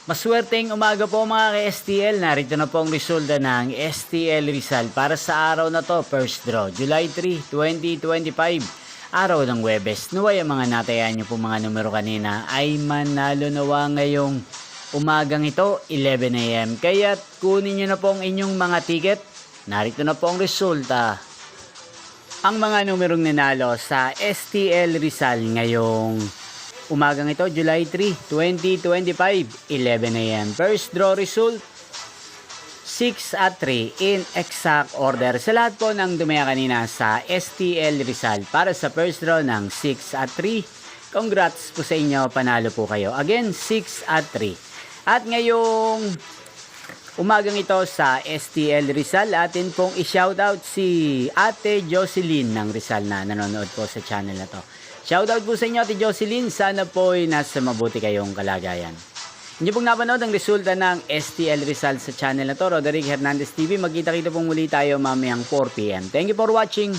Maswerteng umaga po mga ka-STL. Narito na po ang resulta ng STL Rizal para sa araw na to. First draw, July 3, 2025. Araw ng Huwebes. Naway ang mga natayan nyo po mga numero kanina ay manalo nawa ngayong umagang ito, 11 AM. Kaya kunin nyo na po ang inyong mga ticket. Narito na po ang resulta. Ang mga numerong nanalo sa STL Rizal ngayong umagang ito, July 3, 2025, 11 AM. First draw result, 6 at 3 in exact order. Sa lahat po ng dumaya kanina sa STL Rizal para sa first draw ng 6 at 3, congrats po sa inyo, panalo po kayo. Again, 6 at 3. At ngayong umagang ito sa STL Rizal, atin pong i-shoutout si Ate Jocelyn ng Rizal na nanonood po sa channel na to. Shoutout po sa inyo Ate Jocelyn, sana po'y nasa mabuti kayong kalagayan. Hindi pong napanood ang resulta ng STL Rizal sa channel na to, Roderick Hernandez TV. Magkita-kita pong muli tayo mamayang 4 PM. Thank you for watching.